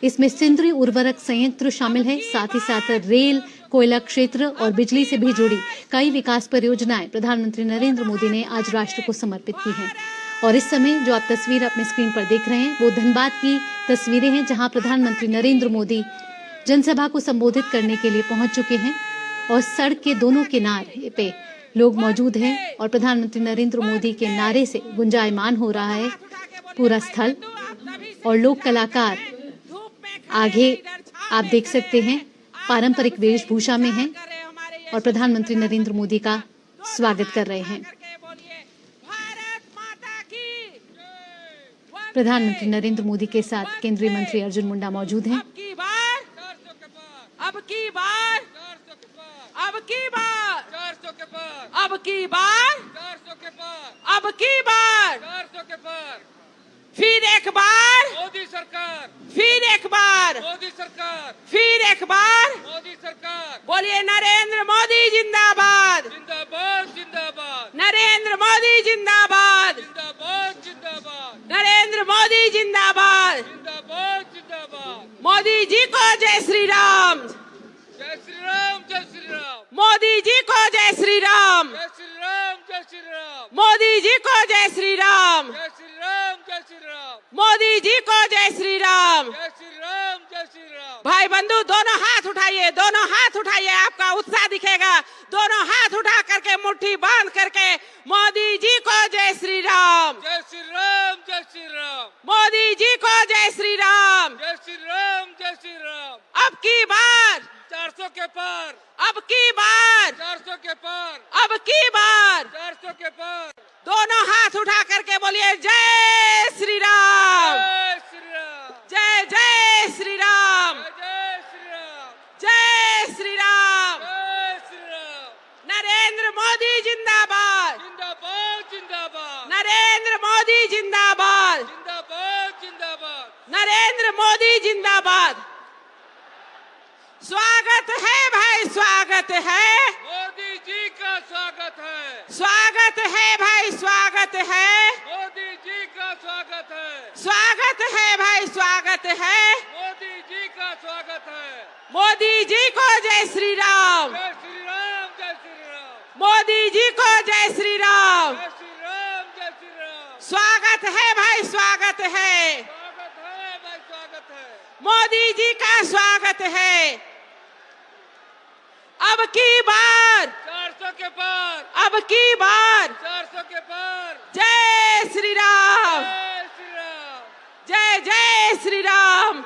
इसमें सिंदरी उर्वरक संयंत्र शामिल है। साथ ही साथ रेल, कोयला क्षेत्र और बिजली से भी जुड़ी कई विकास परियोजनाएं प्रधानमंत्री नरेंद्र मोदी ने आज राष्ट्र को समर्पित की हैं। और इस समय जो आप तस्वीर अपने स्क्रीन पर देख रहे हैं वो धनबाद की तस्वीरें हैं, जहां प्रधानमंत्री नरेंद्र मोदी जनसभा को संबोधित करने के लिए पहुंच चुके हैं और सड़क के दोनों किनारे पे लोग मौजूद हैं और प्रधानमंत्री नरेंद्र मोदी के नारे से गुंजायमान हो रहा है पूरा स्थल। और लोक कलाकार आगे आप देख सकते हैं पारंपरिक वेशभूषा में हैं और प्रधानमंत्री नरेंद्र मोदी का स्वागत कर रहे हैं। प्रधानमंत्री नरेंद्र मोदी के साथ केंद्रीय मंत्री अर्जुन मुंडा मौजूद हैं। अब की बार 400 के पार, अब की बार 400 के पार, फिर एक बार मोदी सरकार, फिर एक बार मोदी सरकार, फिर एक बार मोदी सरकार। बोलिए नरेंद्र मोदी जिंदाबाद, जिंदाबाद जिंदाबाद, नरेंद्र मोदी जिंदाबाद, जिंदाबाद जिंदाबाद, नरेंद्र मोदी जिंदाबाद, जिंदाबाद जिंदाबाद। मोदी जी को जय श्री राम, जय श्री राम, जय श्री राम, मोदी जी को जय श्री राम, जय श्री राम, जय श्री राम, मोदी जी को जय श्री राम, जय श्री राम, जय श्री राम, मोदी जी को जय श्री राम। जय श्री राम, जय श्री राम। भाई बंधु दोनों हाथ उठाइए, दोनों हाथ उठाइए, आपका उत्साह दिखेगा। दोनों हाथ उठा करके मुट्ठी बांध करके मोदी जी को जय श्री राम, जय श्री राम, जय श्री राम, मोदी जी को जय श्री राम। जय श्री राम, जय श्री राम। अब की बार 400 के पार, अब की बार 400 के पार, अब की बार 400 के पार। दोनों हाथ उठा करके बोलिए जय श्री राम, जय श्री राम, जय जय श्री राम, जय श्री राम, जय श्री राम। जय श्री राम। नरेंद्र मोदी जिंदाबाद, जिंदाबाद जिंदाबाद, नरेंद्र मोदी जिंदाबाद, जिंदाबाद जिंदाबाद। नरेंद्र मोदी जिंदाबाद। स्वागत है भाई, स्वागत है, मोदी जी का स्वागत है, स्वागत है भाई, स्वागत है, मोदी जी का स्वागत है, स्वागत है भाई, स्वागत है। मोदी जी का स्वागत है। मोदी जी को जय श्री राम, जय श्री राम, जय श्री राम, मोदी जी को जय श्री राम। जय श्री राम, जय श्री राम। स्वागत है भाई, स्वागत है, स्वागत है भाई, स्वागत है। मोदी जी का स्वागत है। अब की बार 400 के पार, अब की बार 400 के पार। जय श्री राम, जय श्री राम, जय जय श्री राम।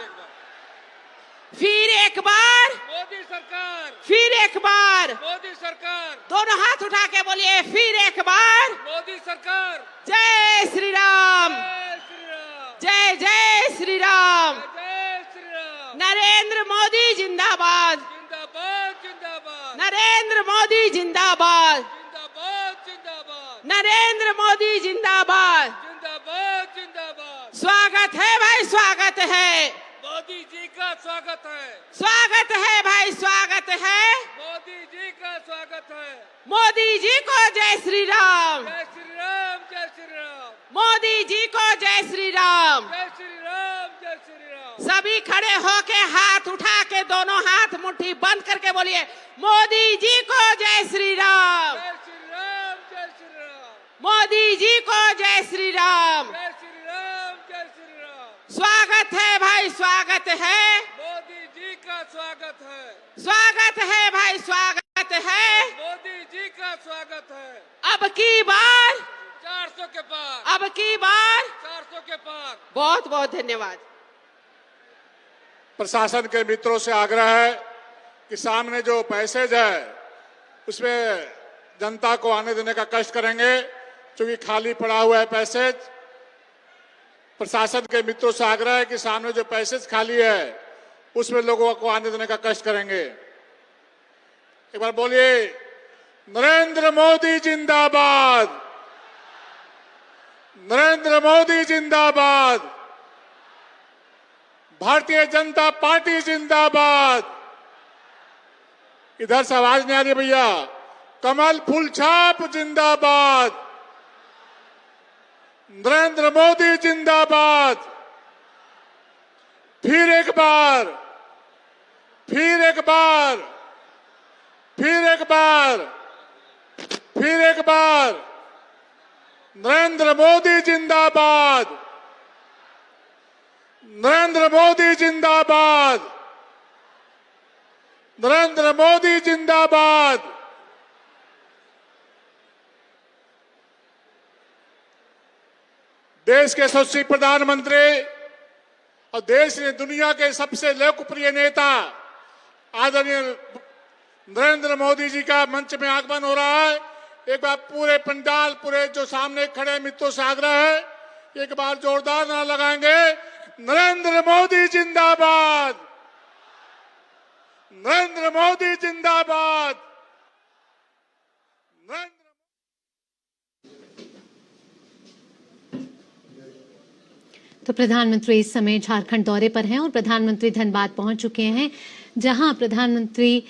फिर एक बार, मोदी सरकार, फिर एक बार, मोदी सरकार, दोनों हाथ उठा के बोलिए फिर एक बार मोदी सरकार। जय श्री राम, जय श्री राम, जय जय श्री राम। जय श्री राम। नरेंद्र मोदी जिंदाबाद, जिंदाबाद जिंदाबाद, नरेंद्र मोदी जिंदाबाद, जिंदाबाद जिंदाबाद, नरेंद्र मोदी जिंदाबाद। जिंदाबाद जिंदाबाद। स्वागत है भाई, स्वागत है, मोदी जी का स्वागत है, स्वागत है भाई, स्वागत है। मोदी जी का स्वागत है। मोदी जी को जय श्री राम, जय श्री राम, जय श्री राम, मोदी जी को जय श्री राम। जय श्री राम, जय श्री राम। सभी खड़े होके हाथ उठा के दोनों हाथ मुट्ठी बंद करके बोलिए मोदी जी को जय श्री राम, जय श्री राम, जय श्री राम, मोदी जी को जय श्री राम। जय श्री राम, जय श्री राम। स्वागत है भाई, स्वागत है, मोदी जी का स्वागत है, स्वागत है भाई, स्वागत है। मोदी जी का स्वागत है। अब की बार 400 के पार, अब की बार 400 के पार। बहुत बहुत धन्यवाद। प्रशासन के मित्रों से आग्रह है कि सामने जो पैसेज है उसमें जनता को आने देने का कष्ट करेंगे, क्योंकि खाली पड़ा हुआ है पैसेज। प्रशासन के मित्रों से आग्रह है कि सामने जो पैसेज खाली है उसमें लोगों को आने देने का कष्ट करेंगे। एक बार बोलिए नरेंद्र मोदी जिंदाबाद, नरेंद्र मोदी जिंदाबाद, भारतीय जनता पार्टी जिंदाबाद। इधर से आवाज नहीं आ रही भैया। कमल फूल छाप जिंदाबाद, नरेंद्र मोदी जिंदाबाद, फिर एक बार, फिर एक बार, फिर एक बार, फिर एक बार, नरेंद्र मोदी जिंदाबाद, नरेंद्र मोदी जिंदाबाद, नरेंद्र मोदी जिंदाबाद। देश के यशस्वी प्रधानमंत्री और देश ने दुनिया के सबसे लोकप्रिय नेता आदरणीय नरेंद्र मोदी जी का मंच में आगमन हो रहा है। एक बार पूरे पंडाल, पूरे जो सामने खड़े मित्रों से आग्रह है, एक बार जोरदार नारा लगाएंगे, नरेंद्र मोदी जिंदाबाद, नरेंद्र मोदी जिंदाबाद, नरेंद्र। तो प्रधानमंत्री इस समय झारखंड दौरे पर हैं और प्रधानमंत्री धनबाद पहुंच चुके हैं, जहां प्रधानमंत्री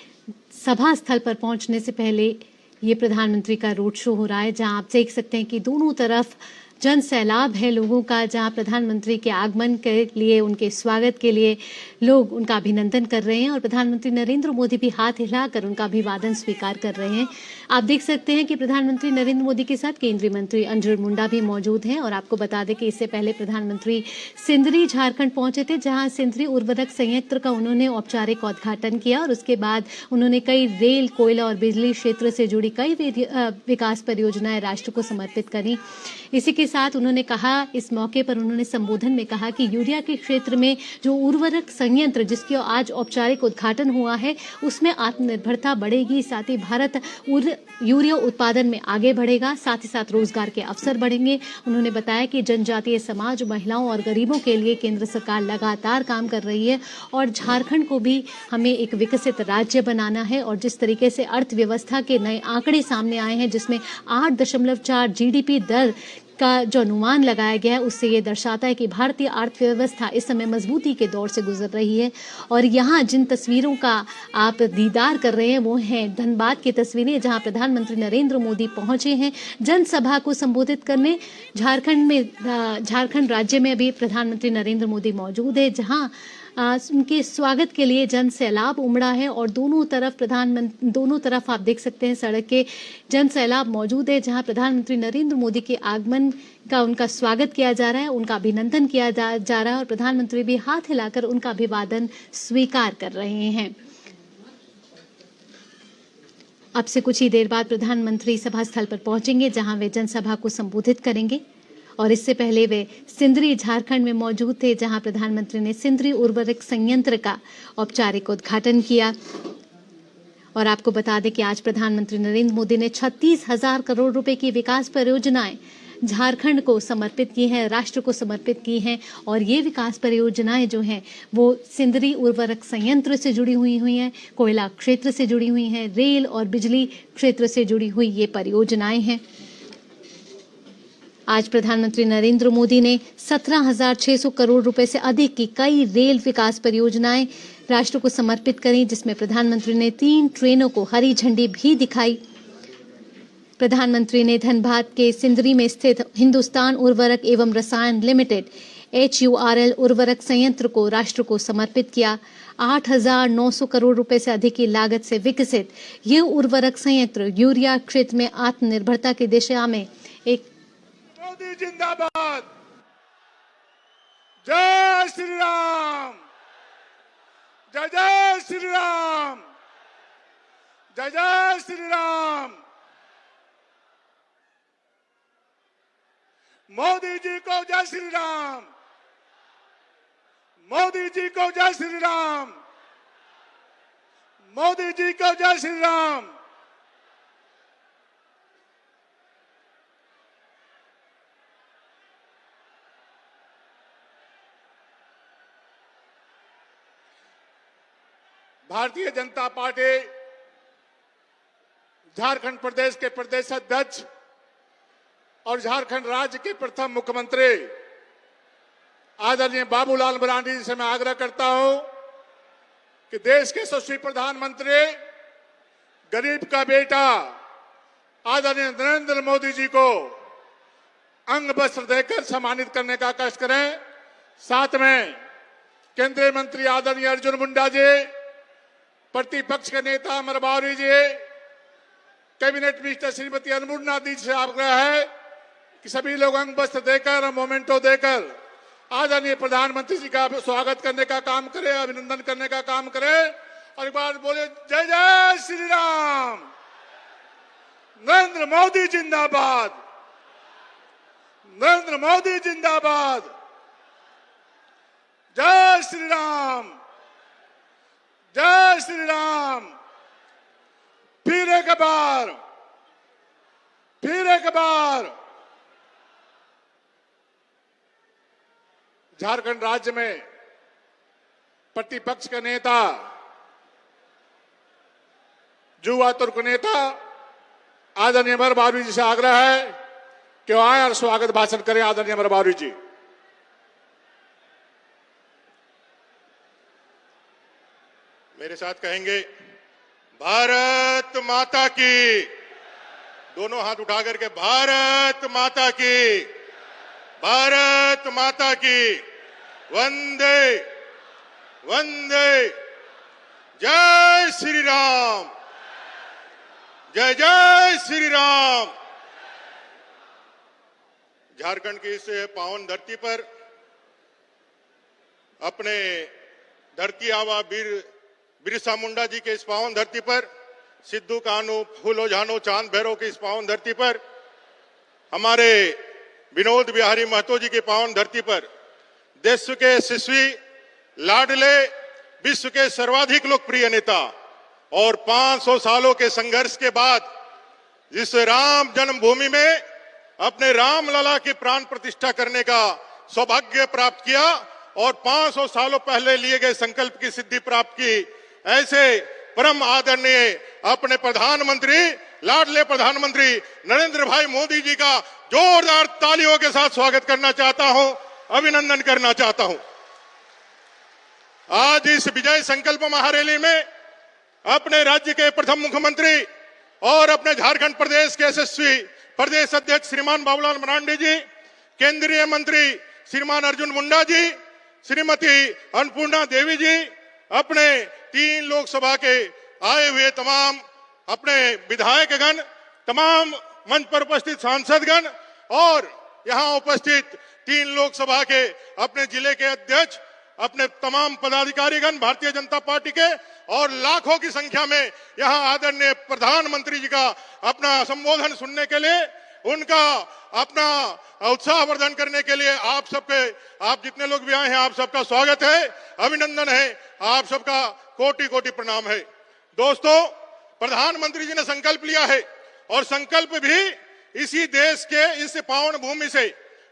सभा स्थल पर पहुंचने से पहले ये प्रधानमंत्री का रोड शो हो रहा है, जहां आप देख सकते हैं कि दोनों तरफ जन सैलाब है लोगों का, जहां प्रधानमंत्री के आगमन के लिए, उनके स्वागत के लिए लोग उनका अभिनंदन कर रहे हैं और प्रधानमंत्री नरेंद्र मोदी भी हाथ हिलाकर उनका अभिवादन स्वीकार कर रहे हैं। आप देख सकते हैं कि प्रधानमंत्री नरेंद्र मोदी के साथ केंद्रीय मंत्री अर्जुन मुंडा भी मौजूद हैं और आपको बता दें कि इससे पहले प्रधानमंत्री सिंदरी झारखंड पहुंचे थे, जहां सिंदरी उर्वरक संयंत्र का उन्होंने औपचारिक उद्घाटन किया और उसके बाद उन्होंने कई रेल, कोयला और बिजली क्षेत्र से जुड़ी कई विकास परियोजनाएं राष्ट्र को समर्पित करी। इसी के साथ उन्होंने कहा, इस मौके पर उन्होंने संबोधन में कहा कि यूरिया के क्षेत्र में जो उर्वरक संयंत्र जिसकी आज औपचारिक उद्घाटन हुआ है, उसमें आत्मनिर्भरता बढ़ेगी, साथ ही भारत यूरिया उत्पादन में आगे बढ़ेगा, साथ ही साथ रोजगार के अवसर बढ़ेंगे। उन्होंने बताया कि जनजातीय समाज, महिलाओं और गरीबों के लिए केंद्र सरकार लगातार काम कर रही है और झारखंड को भी हमें एक विकसित राज्य बनाना है। और जिस तरीके से अर्थव्यवस्था के नए आंकड़े सामने आए हैं, जिसमें 8.4 जीडीपी दर का जो अनुमान लगाया गया है, उससे ये दर्शाता है कि भारतीय अर्थव्यवस्था इस समय मजबूती के दौर से गुजर रही है। और यहाँ जिन तस्वीरों का आप दीदार कर रहे हैं वो हैं धनबाद की तस्वीरें, जहाँ प्रधानमंत्री नरेंद्र मोदी पहुंचे हैं जनसभा को संबोधित करने। झारखंड राज्य में अभी प्रधानमंत्री नरेंद्र मोदी मौजूद है, जहाँ उनके स्वागत के लिए जन सैलाब उमड़ा है और दोनों तरफ आप देख सकते हैं सड़क के जन सैलाब मौजूद है, जहां प्रधानमंत्री नरेंद्र मोदी के आगमन का उनका स्वागत किया जा रहा है, उनका अभिनंदन किया जा रहा है और प्रधानमंत्री भी हाथ हिलाकर उनका अभिवादन स्वीकार कर रहे हैं। अब से कुछ ही देर बाद प्रधानमंत्री सभा स्थल पर पहुंचेंगे, जहां वे जनसभा को संबोधित करेंगे और इससे पहले वे सिंदरी झारखंड में मौजूद थे, जहां प्रधानमंत्री ने सिंदरी उर्वरक संयंत्र का औपचारिक उद्घाटन किया। और आपको बता दें कि आज प्रधानमंत्री नरेंद्र मोदी ने 36,000 करोड़ रुपए की विकास परियोजनाएं झारखंड को समर्पित की हैं, राष्ट्र को समर्पित की हैं। और ये विकास परियोजनाएं जो हैं वो सिंदरी उर्वरक संयंत्र से जुड़ी हुई हैं, कोयला क्षेत्र से जुड़ी हुई हैं, रेल और बिजली क्षेत्र से जुड़ी हुई ये परियोजनाएं हैं। आज प्रधानमंत्री नरेंद्र मोदी ने 17,600 करोड़ रुपए से अधिक की कई रेल विकास परियोजनाएं राष्ट्र को समर्पित करी, जिसमें प्रधानमंत्री ने 3 ट्रेनों को हरी झंडी भी दिखाई। प्रधानमंत्री ने धनबाद के सिंदरी में स्थित हिंदुस्तान उर्वरक एवं रसायन लिमिटेड HURL उर्वरक संयंत्र को राष्ट्र को समर्पित किया। 8,900 करोड़ रुपए से अधिक की लागत से विकसित ये उर्वरक संयंत्र यूरिया क्षेत्र में आत्मनिर्भरता की दिशा में एक मोदी जिंदाबाद, जय श्री राम, जय जय श्री राम, जय जय श्री राम। मोदी जी को जय श्री राम, मोदी जी को जय श्री राम, मोदी जी को जय श्री राम। भारतीय जनता पार्टी झारखंड प्रदेश के प्रदेश अध्यक्ष और झारखंड राज्य के प्रथम मुख्यमंत्री आदरणीय बाबूलाल मरांडी जी से मैं आग्रह करता हूं कि देश के यशस्वी प्रधानमंत्री, गरीब का बेटा आदरणीय नरेंद्र मोदी जी को अंग वस्त्र देकर सम्मानित करने का कष्ट करें। साथ में केंद्रीय मंत्री आदरणीय अर्जुन मुंडा जी, प्रतिपक्ष के नेता अमर बावरी जी, कैबिनेट मिनिस्टर श्रीमती अन्नपूर्णा दी से आग्रह है कि सभी लोग अंग वस्त्र देकर और मोमेंटो देकर आदरणीय प्रधानमंत्री जी का स्वागत करने का काम करें, अभिनंदन करने का काम करें। और एक बार बोले जय जय श्री राम, नरेंद्र मोदी जिंदाबाद, नरेंद्र मोदी जिंदाबाद, जय श्री राम, जय श्री राम। फिर एक बार, फिर एक बार। झारखंड राज्य में प्रतिपक्ष के नेता, युवा तुर्क नेता आदरणीय अमर बावरी जी से आग्रह है कि वो आए और स्वागत भाषण करें। आदरणीय अमर बावरी जी। मेरे साथ कहेंगे, भारत माता की, दोनों हाथ उठा करके, भारत माता की, भारत माता की, वंदे वंदे, जय श्री राम, जय जय श्री राम। झारखंड की इस पावन धरती पर, अपने धरती आबा वीर बिरसा मुंडा जी के इस पावन धरती पर, सिद्धू कान्हू फूलो झानो चांद भैरव की इस पावन धरती पर, हमारे विनोद बिहारी महतो जी की पावन धरती पर, देश के यशस्वी, लाडले, विश्व के सर्वाधिक लोकप्रिय नेता और 500 सालों के संघर्ष के बाद जिस राम जन्मभूमि में अपने राम लला की प्राण प्रतिष्ठा करने का सौभाग्य प्राप्त किया और 500 सालों पहले लिए गए संकल्प की सिद्धि प्राप्त की, ऐसे परम आदरणीय अपने प्रधानमंत्री, लाडले प्रधानमंत्री नरेंद्र भाई मोदी जी का जोरदार तालियों के साथ स्वागत करना चाहता हूं, अभिनंदन करना चाहता हूं। आज इस विजय संकल्प महारैली में अपने राज्य के प्रथम मुख्यमंत्री और अपने झारखंड प्रदेश के यशस्वी प्रदेश अध्यक्ष श्रीमान बाबूलाल मरांडी जी, केंद्रीय मंत्री श्रीमान अर्जुन मुंडा जी, श्रीमती अन्नपूर्णा देवी जी, अपने 3 लोकसभा के आए हुए तमाम अपने विधायकगण, तमाम मंच पर उपस्थित सांसदगण और यहां उपस्थित 3 लोकसभा के अपने जिले के अध्यक्ष, अपने तमाम पदाधिकारीगण भारतीय जनता पार्टी के और लाखों की संख्या में यहां आदरणीय प्रधानमंत्री जी का अपना संबोधन सुनने के लिए, उनका अपना उत्साहवर्धन करने के लिए आप जितने लोग भी आए हैं, आप सबका स्वागत है, अभिनंदन है, आप सबका कोटि कोटि प्रणाम है। दोस्तों, प्रधानमंत्री जी ने संकल्प लिया है और संकल्प भी इसी देश के इस पावन भूमि से,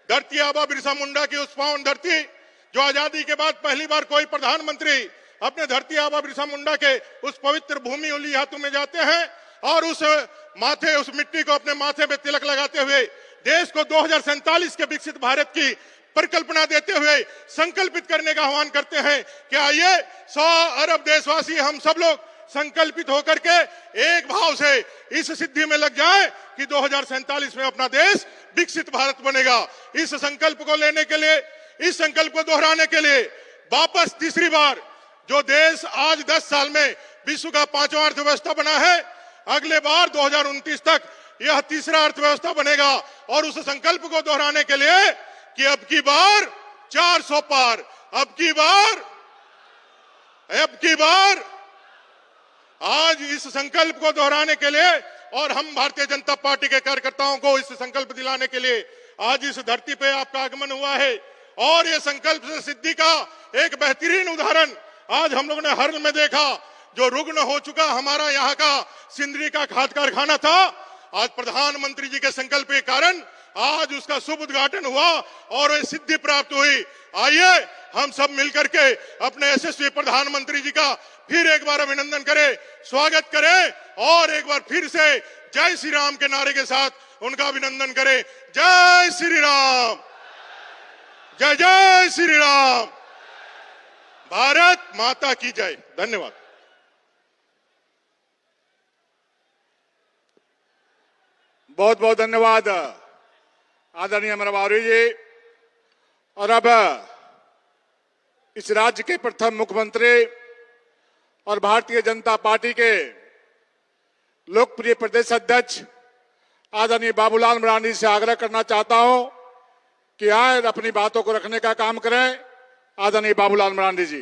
धरती आबा बिरसा मुंडा की उस पावन धरती, जो आजादी के बाद पहली बार कोई प्रधानमंत्री अपने धरती आबा बिरसा मुंडा के उस पवित्र भूमि उली हाथों में जाते हैं और उस मिट्टी को अपने माथे पे तिलक लगाते हुए देश को 2047 के विकसित भारत की परिकल्पना देते हुए संकल्पित करने का आह्वान करते हैं कि आइए 100 अरब देशवासी हम सब लोग संकल्पित होकर के एक भाव से इस सिद्धि में लग जाएं कि 2047 में अपना देश विकसित भारत बनेगा। इस संकल्प को लेने के लिए, इस संकल्प को दोहराने के लिए वापस तीसरी बार जो देश आज 10 साल में विश्व का 5वां अर्थव्यवस्था बना है, अगले बार 2029 तक यह तीसरा अर्थव्यवस्था बनेगा। और उस संकल्प को दोहराने के लिए कि अब की बार 400 पार, अब की बार आज इस संकल्प को दोहराने के लिए और हम भारतीय जनता पार्टी के कार्यकर्ताओं को इस संकल्प दिलाने के लिए आज इस धरती पे आपका आगमन हुआ है। और ये संकल्प से सिद्धि का एक बेहतरीन उदाहरण आज हम लोगों ने हर्ल में देखा, जो रुग्ण हो चुका हमारा यहाँ का सिंदरी का खाद कारखाना था, आज प्रधानमंत्री जी के संकल्प के कारण आज उसका शुभ उद्घाटन हुआ और सिद्धि प्राप्त हुई। आइए हम सब मिलकर के अपने यशस्वी प्रधानमंत्री जी का फिर एक बार अभिनंदन करें, स्वागत करें और एक बार फिर से जय श्री राम के नारे के साथ उनका अभिनंदन करें। जय श्री राम, जय जय श्री राम, भारत माता की जय। धन्यवाद। बहुत बहुत धन्यवाद आदरणीय अमर बावरी जी। और अब इस राज्य के प्रथम मुख्यमंत्री और भारतीय जनता पार्टी के लोकप्रिय प्रदेश अध्यक्ष आदरणीय बाबूलाल मरांडी से आग्रह करना चाहता हूं कि आए अपनी बातों को रखने का काम करें। आदरणीय बाबूलाल मरांडी जी।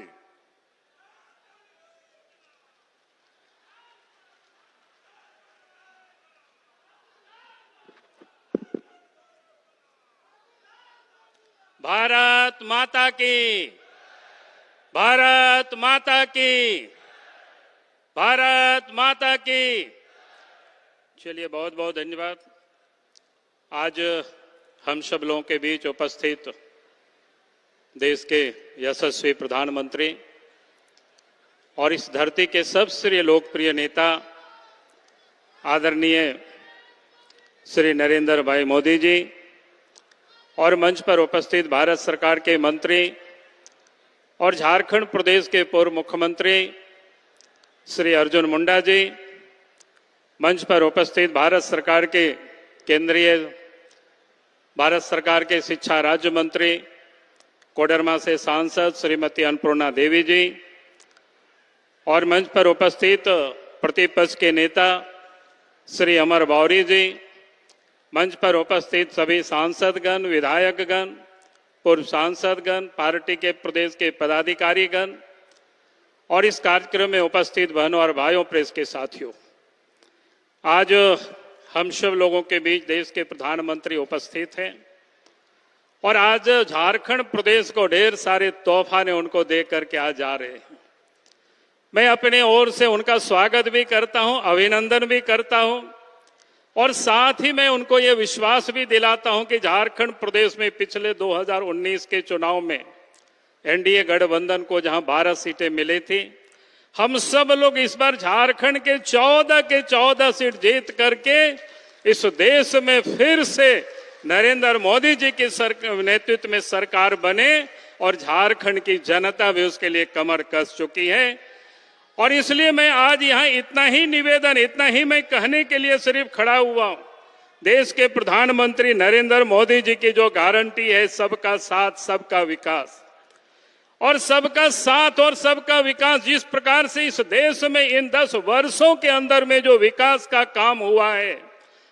भारत माता की, भारत माता की, भारत माता की। चलिए, बहुत बहुत धन्यवाद। आज हम सब लोगों के बीच उपस्थित देश के यशस्वी प्रधानमंत्री और इस धरती के सबसे लोकप्रिय नेता आदरणीय श्री नरेंद्र भाई मोदी जी और मंच पर उपस्थित भारत सरकार के मंत्री और झारखंड प्रदेश के पूर्व मुख्यमंत्री श्री अर्जुन मुंडा जी, मंच पर उपस्थित भारत सरकार के केंद्रीय भारत सरकार के शिक्षा राज्य मंत्री कोडरमा से सांसद श्रीमती अन्नपूर्णा देवी जी और मंच पर उपस्थित प्रतिपक्ष के नेता श्री अमर बावरी जी, मंच पर उपस्थित सभी सांसदगण, विधायकगण, पूर्व सांसदगण, पार्टी के प्रदेश के पदाधिकारीगण और इस कार्यक्रम में उपस्थित बहनों और भाइयों, प्रेस के साथियों, आज हम सब लोगों के बीच देश के प्रधानमंत्री उपस्थित हैं और आज झारखंड प्रदेश को ढेर सारे तोहफा ने उनको दे करके आज जा रहे हैं। मैं अपने ओर से उनका स्वागत भी करता हूं, अभिनंदन भी करता हूं और साथ ही मैं उनको ये विश्वास भी दिलाता हूं कि झारखंड प्रदेश में पिछले 2019 के चुनाव में एनडीए गठबंधन को जहां 12 सीटें मिली थी, हम सब लोग इस बार झारखंड के 14 सीट जीत करके इस देश में फिर से नरेंद्र मोदी जी के नेतृत्व में सरकार बने और झारखंड की जनता भी उसके लिए कमर कस चुकी है। और इसलिए मैं आज यहाँ इतना ही निवेदन, इतना ही मैं कहने के लिए सिर्फ खड़ा हुआ हूं। देश के प्रधानमंत्री नरेंद्र मोदी जी की जो गारंटी है सबका साथ सबका विकास, और सबका साथ और सबका विकास जिस प्रकार से इस देश में इन 10 वर्षों के अंदर में जो विकास का काम हुआ है,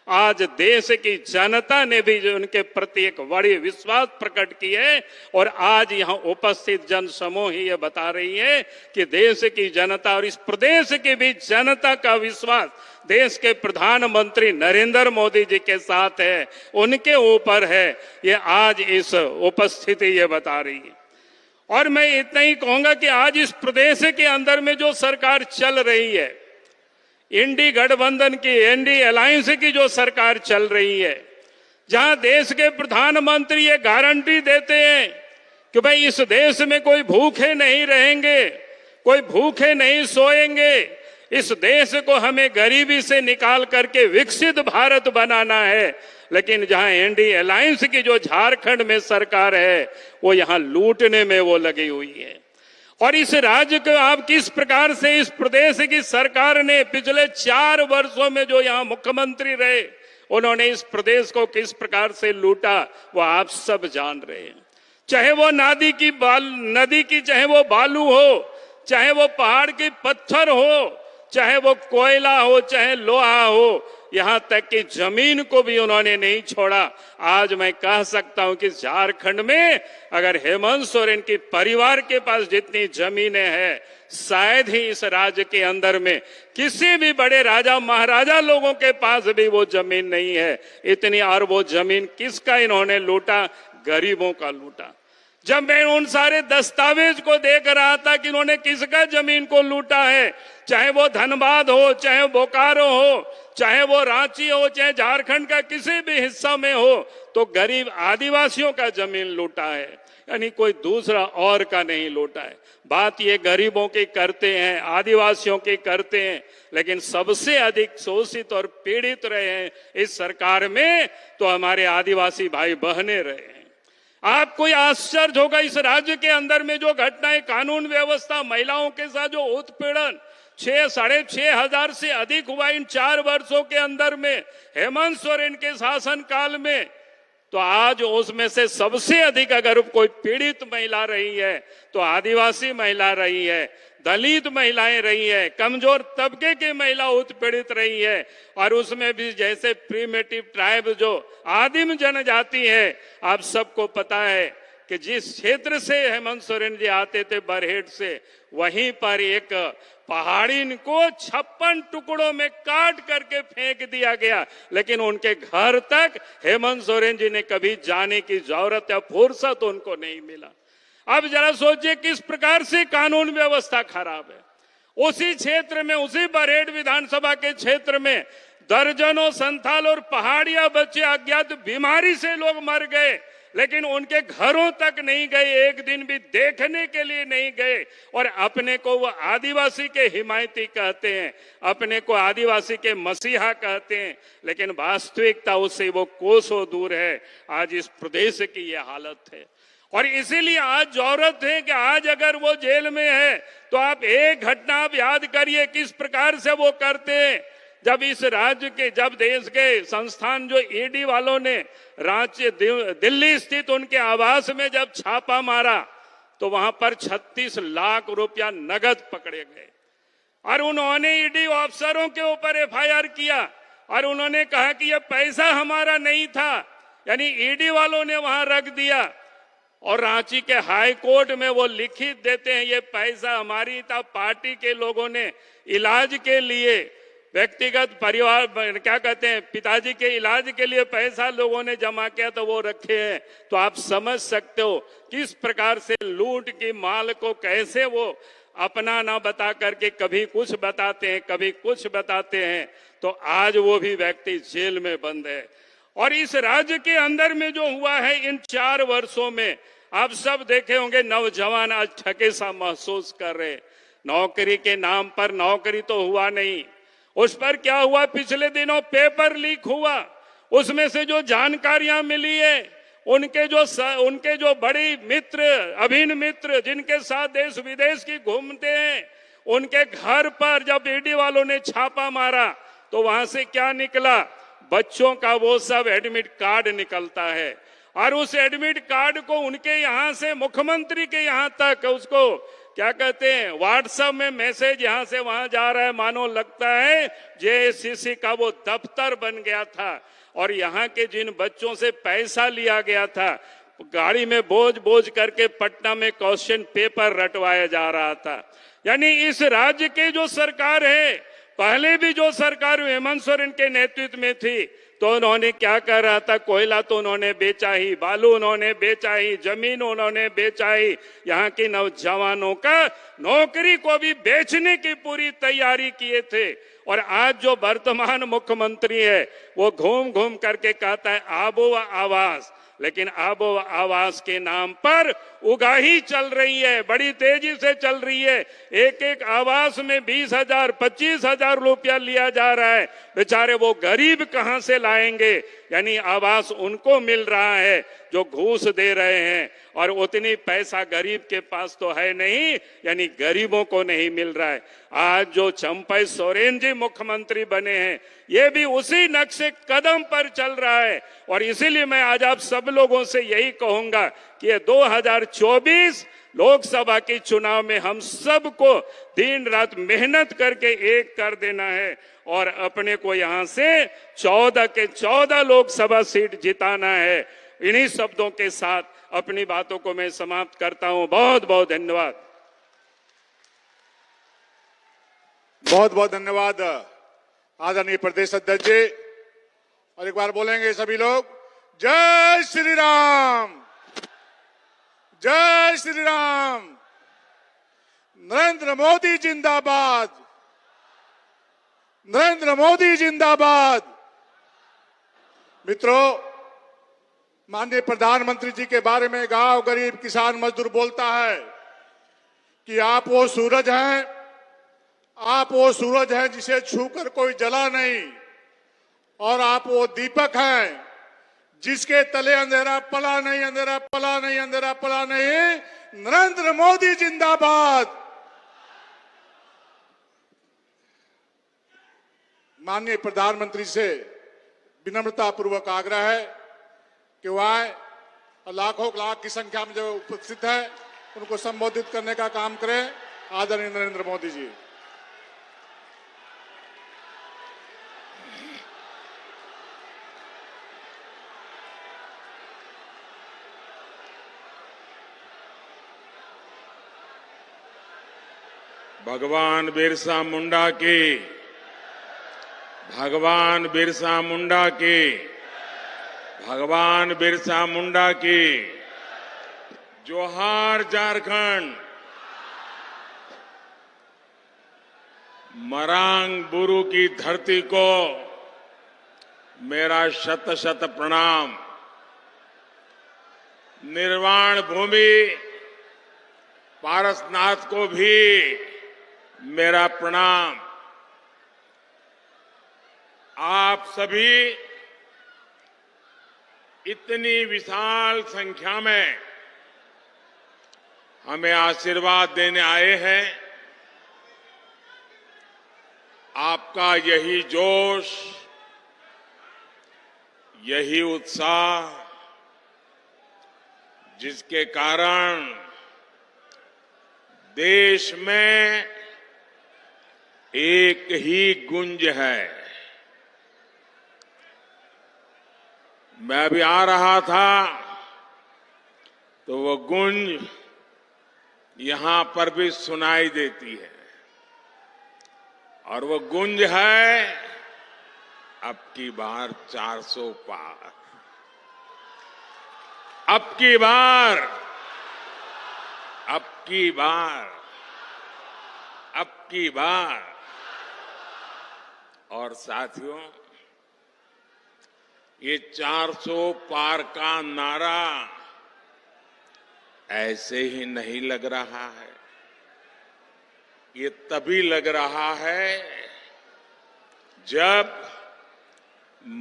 आज देश की जनता ने भी उनके प्रति एक बड़ी विश्वास प्रकट की है। और आज यहाँ उपस्थित जन समूह ही ये बता रही है कि देश की जनता और इस प्रदेश के बीच जनता का विश्वास देश के प्रधानमंत्री नरेंद्र मोदी जी के साथ है, उनके ऊपर है। ये आज इस उपस्थिति ये बता रही है। और मैं इतना ही कहूंगा कि आज इस प्रदेश के अंदर में जो सरकार चल रही है, इंडी गठबंधन की, एनडी अलायंस की जो सरकार चल रही है, जहां देश के प्रधानमंत्री ये गारंटी देते हैं कि भाई इस देश में कोई भूखे नहीं रहेंगे, कोई भूखे नहीं सोएंगे, इस देश को हमें गरीबी से निकाल करके विकसित भारत बनाना है। लेकिन जहां एनडी अलायंस की जो झारखंड में सरकार है वो यहां लूटने में वो लगी हुई है। और इस राज्य को आप किस प्रकार से इस प्रदेश की सरकार ने पिछले 4 वर्षों में जो यहाँ मुख्यमंत्री रहे, उन्होंने इस प्रदेश को किस प्रकार से लूटा वो आप सब जान रहे हैं। चाहे वो नदी की चाहे वो बालू हो, चाहे वो पहाड़ के पत्थर हो, चाहे वो कोयला हो, चाहे लोहा हो, यहाँ तक कि जमीन को भी उन्होंने नहीं छोड़ा। आज मैं कह सकता हूं कि झारखंड में अगर हेमंत सोरेन की परिवार के पास जितनी जमीनें हैं, शायद ही इस राज्य के अंदर में किसी भी बड़े राजा महाराजा लोगों के पास भी वो जमीन नहीं है इतनी। और वो जमीन किसका इन्होंने लूटा? गरीबों का लूटा। जब मैं उन सारे दस्तावेज को देख रहा था कि इन्होंने किसका जमीन को लूटा है, चाहे वो धनबाद हो, चाहे बोकारो हो, चाहे वो रांची हो, चाहे झारखंड का किसी भी हिस्सा में हो, तो गरीब आदिवासियों का जमीन लूटा है, यानी कोई दूसरा और का नहीं लूटा है। बात ये गरीबों की करते हैं, आदिवासियों की करते हैं, लेकिन सबसे अधिक शोषित और पीड़ित रहे हैं इस सरकार में तो हमारे आदिवासी भाई बहने रहे हैं। आपको आश्चर्य होगा इस राज्य के अंदर में जो घटनाएं, कानून व्यवस्था, महिलाओं के साथ जो उत्पीड़न 6,500 से अधिक हुआ इन 4 वर्षों के अंदर में हेमंत सोरेन के शासन काल में। तो आज उसमें से सबसे अधिक अगर कोई पीड़ित महिला रही है तो आदिवासी महिला रही है, दलित महिलाएं रही है, कमजोर तबके की महिला उत्पीड़ित रही है। और उसमें भी जैसे प्रीमेटिव ट्राइब जो आदिम जनजाति है, आप सबको पता है कि जिस क्षेत्र से हेमंत सोरेन जी आते थे बरहेट से, वहीं पर एक पहाड़ी को 56 टुकड़ों में काट करके फेंक दिया गया, लेकिन उनके घर तक हेमंत सोरेन जी ने कभी जाने की जरूरत या फुर्सत उनको नहीं मिला। अब जरा सोचिए किस प्रकार से कानून व्यवस्था खराब है। उसी क्षेत्र में, उसी बरहेट विधानसभा के क्षेत्र में दर्जनों संथाल और पहाड़िया बच्चे अज्ञात बीमारी से लोग मर गए, लेकिन उनके घरों तक नहीं गए, एक दिन भी देखने के लिए नहीं गए। और अपने को वो आदिवासी के हिमायती कहते हैं, अपने को आदिवासी के मसीहा कहते हैं, लेकिन वास्तविकता उससे वो कोसों दूर है। आज इस प्रदेश की ये हालत है और इसीलिए आज जरूरत है कि आज अगर वो जेल में है तो आप एक घटना आप याद करिए किस प्रकार से वो करते हैं। जब इस राज्य के, जब देश के संस्थान जो ईडी वालों ने रांची दिल्ली स्थित उनके आवास में जब छापा मारा तो वहां पर 36 लाख रुपया नगद पकड़े गए और उन्होंने ईडी अफसरों के ऊपर एफआईआर किया और उन्होंने कहा कि यह पैसा हमारा नहीं था, यानी ईडी वालों ने वहां रख दिया। और रांची के हाई कोर्ट में वो लिखित देते हैं ये पैसा हमारी था, पार्टी के लोगों ने इलाज के लिए, व्यक्तिगत परिवार क्या कहते हैं, पिताजी के इलाज के लिए पैसा लोगों ने जमा किया तो वो रखे हैं। तो आप समझ सकते हो किस प्रकार से लूट की माल को कैसे वो अपना ना बता करके कभी कुछ बताते हैं, कभी कुछ बताते हैं। तो आज वो भी व्यक्ति जेल में बंद है। और इस राज्य के अंदर में जो हुआ है इन 4 वर्षों में, आप सब देखे होंगे नौजवान आज ठगे सा महसूस कर रहे। नौकरी के नाम पर नौकरी तो हुआ नहीं, उस पर क्या हुआ, पिछले दिनों पेपर लीक हुआ, उसमें से जो जानकारियां मिली है उनके जो बड़ी मित्र, अभिन्न मित्र जिनके साथ देश विदेश की घूमते हैं, उनके घर पर जब ईडी वालों ने छापा मारा तो वहां से क्या निकला, बच्चों का वो सब एडमिट कार्ड निकलता है और उस एडमिट कार्ड को उनके यहां से मुख्यमंत्री के यहां तक उसको क्या कहते हैं, व्हाट्सएप में मैसेज यहां से वहां जा रहा है, मानो लगता है जेएससीसी का वो दफ्तर बन गया था। और यहाँ के जिन बच्चों से पैसा लिया गया था, गाड़ी में बोझ बोझ करके पटना में क्वेश्चन पेपर रटवाया जा रहा था। यानी इस राज्य के जो सरकार है, पहले भी जो सरकार हेमंत सोरेन के नेतृत्व में थी, तो उन्होंने क्या कर रहा था, कोयला तो उन्होंने बेचा ही, बालू उन्होंने बेचा ही, जमीन उन्होंने बेचा ही, यहाँ के नौजवानों का नौकरी को भी बेचने की पूरी तैयारी किए थे। और आज जो वर्तमान मुख्यमंत्री है वो घूम घूम करके कहता है आबो आवास, लेकिन आबो आवास के नाम पर उगाही चल रही है, बड़ी तेजी से चल रही है। एक एक आवास में 20,000 25,000 रुपया लिया जा रहा है। बेचारे वो गरीब कहां से लाएंगे। यानी आवास उनको मिल रहा है जो घूस दे रहे हैं और उतनी पैसा गरीब के पास तो है नहीं, यानी गरीबों को नहीं मिल रहा है। आज जो चंपई सोरेन जी मुख्यमंत्री बने हैं, ये भी उसी नक्शे कदम पर चल रहा है। और इसीलिए मैं आज आप सब लोगों से यही कहूंगा कि ये 2024 लोकसभा के चुनाव में हम सबको दिन रात मेहनत करके एक कर देना है और अपने को यहां से 14 के 14 लोकसभा सीट जिताना है। इन्हीं शब्दों के साथ अपनी बातों को मैं समाप्त करता हूं। बहुत बहुत धन्यवाद। बहुत बहुत धन्यवाद आदरणीय प्रदेश अध्यक्ष जी। और एक बार बोलेंगे सभी लोग, जय श्री राम, जय श्री राम, नरेंद्र मोदी जिंदाबाद, नरेंद्र मोदी जिंदाबाद। मित्रों, माननीय प्रधानमंत्री जी के बारे में गांव गरीब किसान मजदूर बोलता है कि आप वो सूरज हैं, आप वो सूरज हैं जिसे छूकर कोई जला नहीं, और आप वो दीपक हैं जिसके तले अंधेरा पला नहीं, अंधेरा पला नहीं, अंधेरा पला नहीं। नरेंद्र मोदी जिंदाबाद। माननीय प्रधानमंत्री से विनम्रता पूर्वक आग्रह है कि वह आए और लाखों लाख की संख्या में जो उपस्थित है उनको संबोधित करने का काम करें। आदरणीय नरेंद्र मोदी जी। भगवान बिरसा मुंडा की, भगवान बिरसा मुंडा की, भगवान बिरसा मुंडा की। जोहार झारखंड। मरांग बुरु की धरती को मेरा शत शत प्रणाम। निर्वाण भूमि पारसनाथ को भी मेरा प्रणाम। आप सभी इतनी विशाल संख्या में हमें आशीर्वाद देने आए हैं। आपका यही जोश, यही उत्साह जिसके कारण देश में एक ही गुंज है। मैं अभी आ रहा था तो वो गुंज यहां पर भी सुनाई देती है और वो गुंज है अब की बार 400 पार। अब की बार, अब की बार, अब की बार। और साथियों, ये 400 पार का नारा ऐसे ही नहीं लग रहा है। ये तभी लग रहा है जब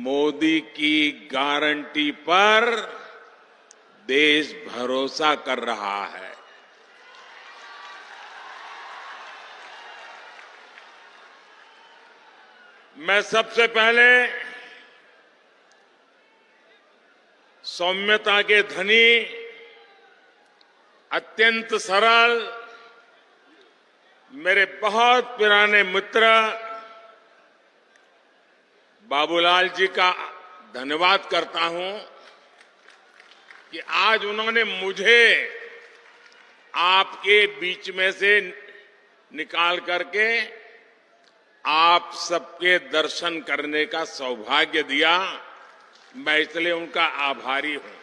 मोदी की गारंटी पर देश भरोसा कर रहा है। मैं सबसे पहले सौम्यता के धनी, अत्यंत सरल, मेरे बहुत पुराने मित्र बाबूलाल जी का धन्यवाद करता हूं कि आज उन्होंने मुझे आपके बीच में से निकाल करके आप सबके दर्शन करने का सौभाग्य दिया। मैं इसलिए उनका आभारी हूं।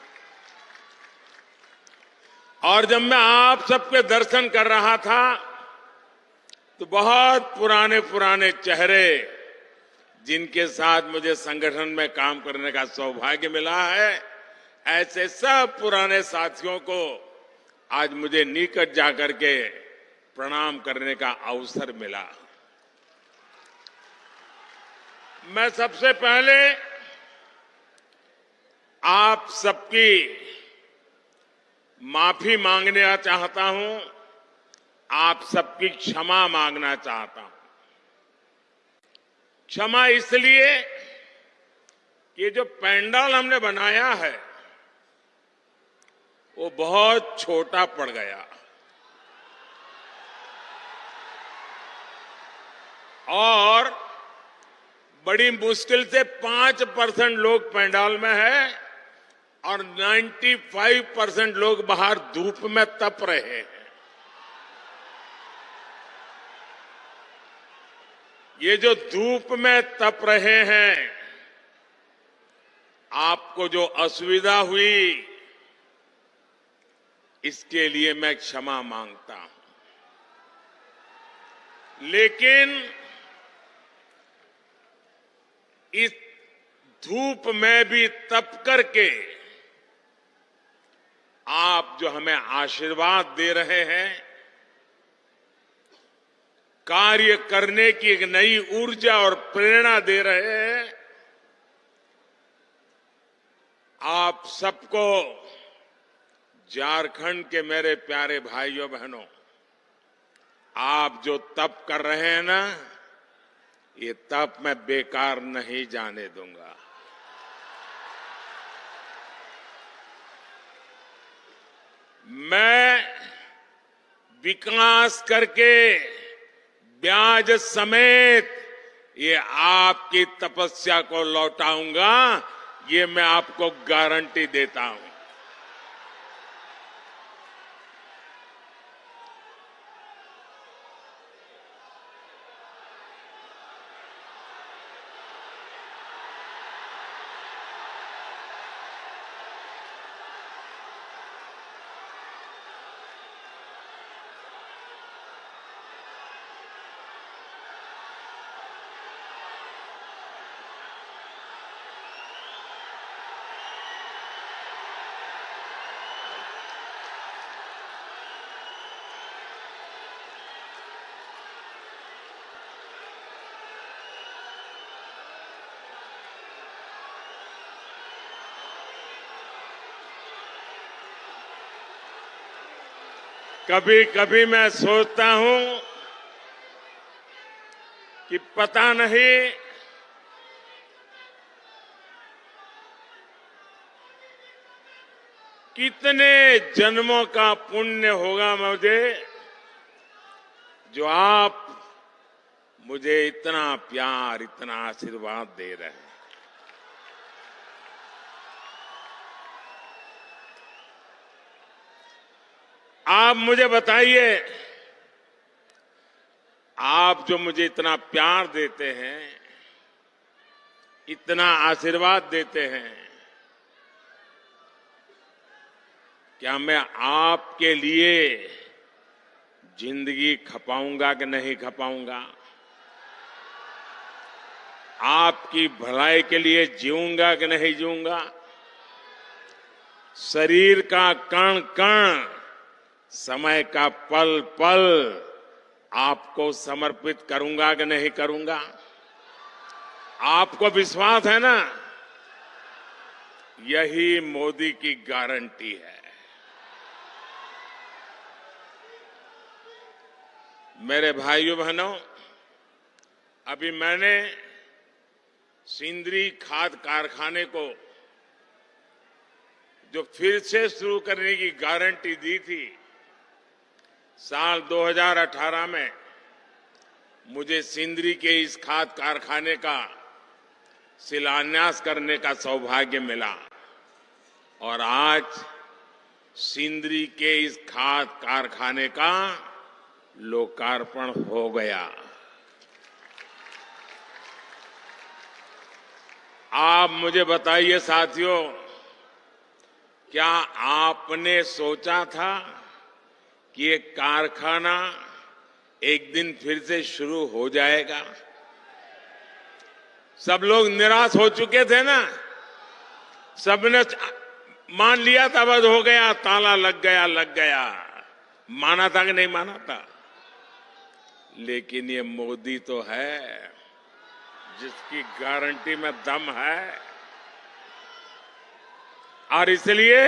और जब मैं आप सबके दर्शन कर रहा था तो बहुत पुराने पुराने चेहरे जिनके साथ मुझे संगठन में काम करने का सौभाग्य मिला है, ऐसे सब पुराने साथियों को आज मुझे निकट जाकर के प्रणाम करने का अवसर मिला। मैं सबसे पहले आप सबकी माफी मांगना चाहता हूं, आप सबकी क्षमा मांगना चाहता हूं। क्षमा इसलिए कि ये जो पंडाल हमने बनाया है वो बहुत छोटा पड़ गया और बड़ी मुश्किल से 5% लोग पंडाल में है और 95% लोग बाहर धूप में तप रहे हैं। ये जो धूप में तप रहे हैं, आपको जो असुविधा हुई, इसके लिए मैं क्षमा मांगता हूं। लेकिन इस धूप में भी तप करके आप जो हमें आशीर्वाद दे रहे हैं, कार्य करने की एक नई ऊर्जा और प्रेरणा दे रहे हैं, आप सबको, झारखंड के मेरे प्यारे भाइयों बहनों, आप जो तप कर रहे हैं ना, ये तप मैं बेकार नहीं जाने दूंगा। मैं विकास करके ब्याज समेत ये आपकी तपस्या को लौटाऊंगा, ये मैं आपको गारंटी देता हूं। कभी कभी मैं सोचता हूं कि पता नहीं कितने जन्मों का पुण्य होगा मुझे, जो आप मुझे इतना प्यार, इतना आशीर्वाद दे रहे हैं। आप मुझे बताइए, आप जो मुझे इतना प्यार देते हैं, इतना आशीर्वाद देते हैं, क्या मैं आपके लिए जिंदगी खपाऊंगा कि नहीं खपाऊंगा? आपकी भलाई के लिए जीऊंगा कि नहीं जीऊंगा? शरीर का कण कण, समय का पल पल आपको समर्पित करूंगा कि नहीं करूंगा? आपको विश्वास है ना? यही मोदी की गारंटी है। मेरे भाइयों बहनों, अभी मैंने सिंदरी खाद कारखाने को जो फिर से शुरू करने की गारंटी दी थी, साल 2018 में मुझे सिंदरी के इस खाद कारखाने का शिलान्यास करने का सौभाग्य मिला और आज सिंदरी के इस खाद कारखाने का लोकार्पण हो गया। आप मुझे बताइए साथियों, क्या आपने सोचा था कि ये कारखाना एक दिन फिर से शुरू हो जाएगा? सब लोग निराश हो चुके थे ना, सबने मान लिया था बस हो गया, ताला लग गया। माना था कि नहीं माना था? लेकिन ये मोदी तो है जिसकी गारंटी में दम है, और इसलिए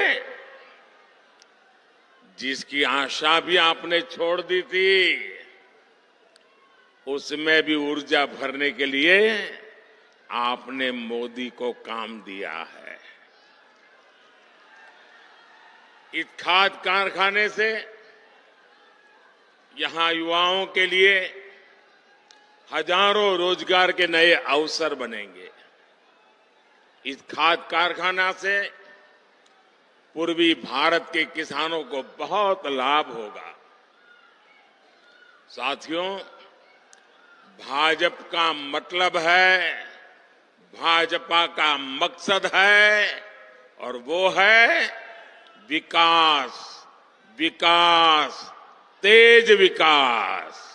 जिसकी आशा भी आपने छोड़ दी थी, उसमें भी ऊर्जा भरने के लिए आपने मोदी को काम दिया है। इस खाद कारखाने से यहां युवाओं के लिए हजारों रोजगार के नए अवसर बनेंगे। इस खाद कारखाना से पूर्वी भारत के किसानों को बहुत लाभ होगा। साथियों, भाजपा का मतलब है, भाजपा का मकसद है, और वो है विकास, विकास, तेज विकास।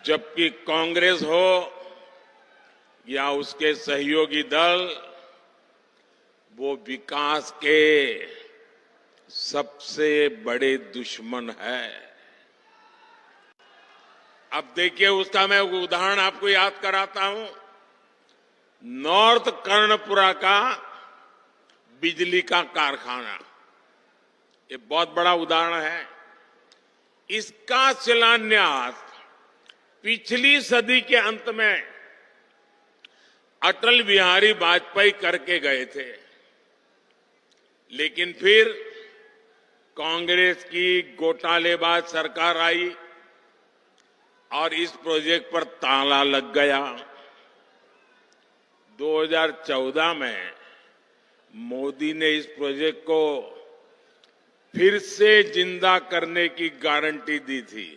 जबकि कांग्रेस हो या उसके सहयोगी दल, वो विकास के सबसे बड़े दुश्मन है। अब देखिए, उसका मैं उदाहरण आपको याद कराता हूं। नॉर्थ कर्णपुरा का बिजली का कारखाना, ये बहुत बड़ा उदाहरण है। इसका शिलान्यास पिछली सदी के अंत में अटल बिहारी वाजपेयी करके गए थे। लेकिन फिर कांग्रेस की घोटालेबाज सरकार आई और इस प्रोजेक्ट पर ताला लग गया। 2014 में मोदी ने इस प्रोजेक्ट को फिर से जिंदा करने की गारंटी दी थी।